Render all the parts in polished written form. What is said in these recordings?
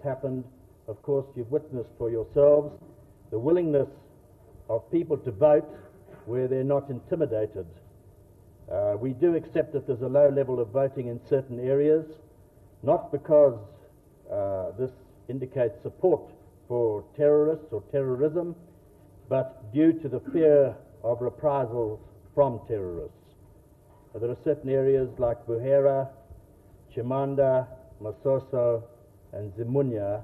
happened, of course, you've witnessed for yourselves the willingness of people to vote where they're not intimidated. We do accept that there's a low level of voting in certain areas, not because this indicates support for terrorists or terrorism, but due to the fear of reprisals from terrorists. There are certain areas like Buhera, Chimanda, Masoso, and Zimunya,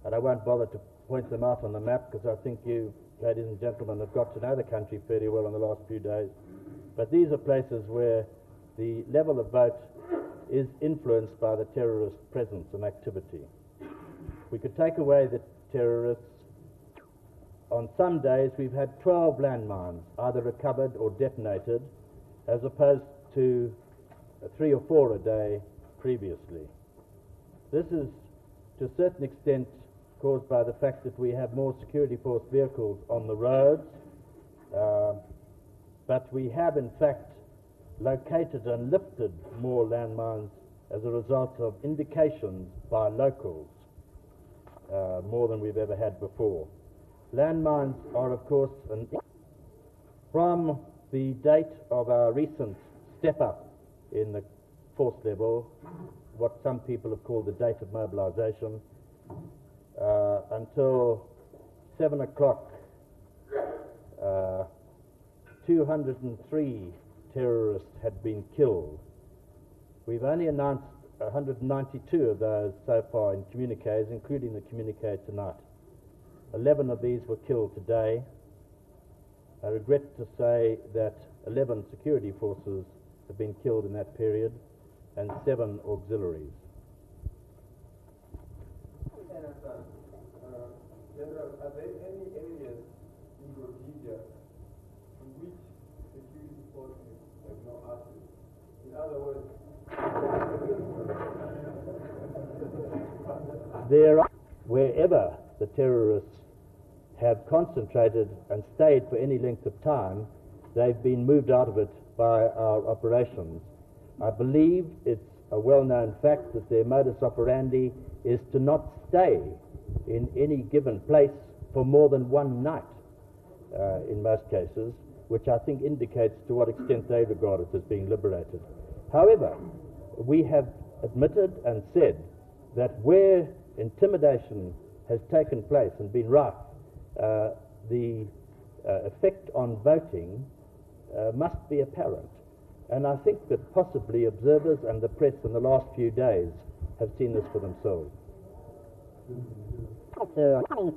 and I won't bother to point them out on the map because I think you, ladies and gentlemen, have got to know the country fairly well in the last few days. But these are places where the level of vote is influenced by the terrorist presence and activity. We could take away the terrorists. On some days we've had 12 landmines either recovered or detonated, as opposed to 3 or 4 a day previously. This is to a certain extent caused by the fact that we have more security force vehicles on the roads, but we have in fact located and lifted more landmines as a result of indications by locals, more than we've ever had before. Landmines are, of course, from the date of our recent step up in the force level, what some people have called the date of mobilization, until 7 o'clock, 203 terrorists had been killed. We've only announced 192 of those so far in communiques, including the communique tonight. 11 of these were killed today. I regret to say that 11 security forces have been killed in that period and 7 auxiliaries. General, are there any areas in Rhodesia in which security forces have no access? In other words, there are, wherever the terrorists have concentrated and stayed for any length of time, they've been moved out of it by our operations. I believe it's a well-known fact that their modus operandi is to not stay in any given place for more than one night, in most cases, which I think indicates to what extent they regard it as being liberated. However, we have admitted and said that where intimidation has taken place and been rife, the effect on voting must be apparent. And I think that possibly observers and the press in the last few days have seen this for themselves.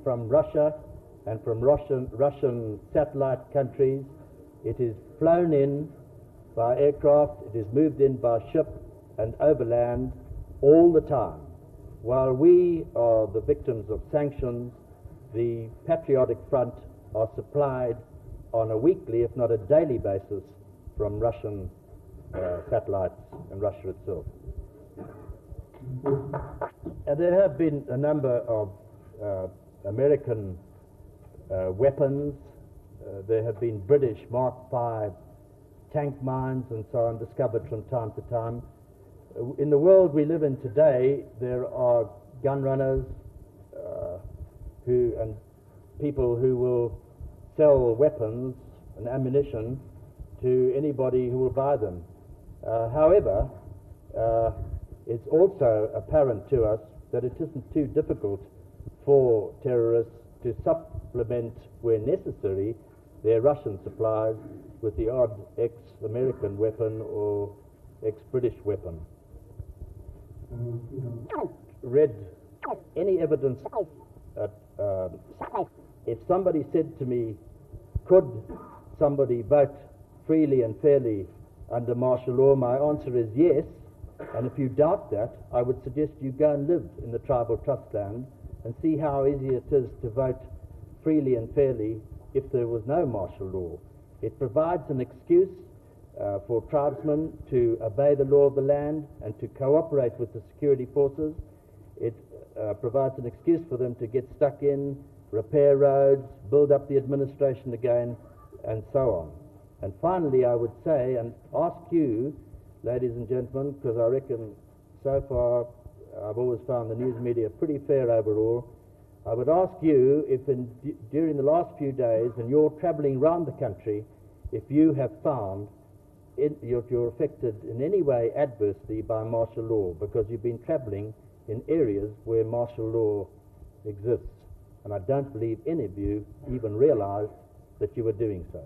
From Russia and from Russian satellite countries, it is flown in by aircraft, it is moved in by ship and overland all the time. While we are the victims of sanctions, the Patriotic Front are supplied on a weekly, if not a daily basis, from Russian satellites and Russia itself. There have been a number of American weapons. There have been British Mark V tank mines and so on discovered from time to time. In the world we live in today, there are gun runners and people who will sell weapons and ammunition to anybody who will buy them. However, it's also apparent to us that it isn't too difficult for terrorists to supplement, where necessary, their Russian supplies with the odd ex-American weapon or ex-British weapon. Read any evidence. If somebody said to me, could somebody vote freely and fairly under martial law, my answer is yes. And if you doubt that, I would suggest you go and live in the tribal trust land and see how easy it is to vote freely and fairly if there was no martial law. It provides an excuse for tribesmen to obey the law of the land and to cooperate with the security forces. It provides an excuse for them to get stuck in, repair roads, build up the administration again, and so on. And finally, I would say, and ask you, ladies and gentlemen, because I reckon so far I've always found the news media pretty fair overall. I would ask you if during the last few days, and you're travelling around the country, if you have found you're affected in any way adversely by martial law, because you've been travelling in areas where martial law exists. And I don't believe any of you even realised that you were doing so.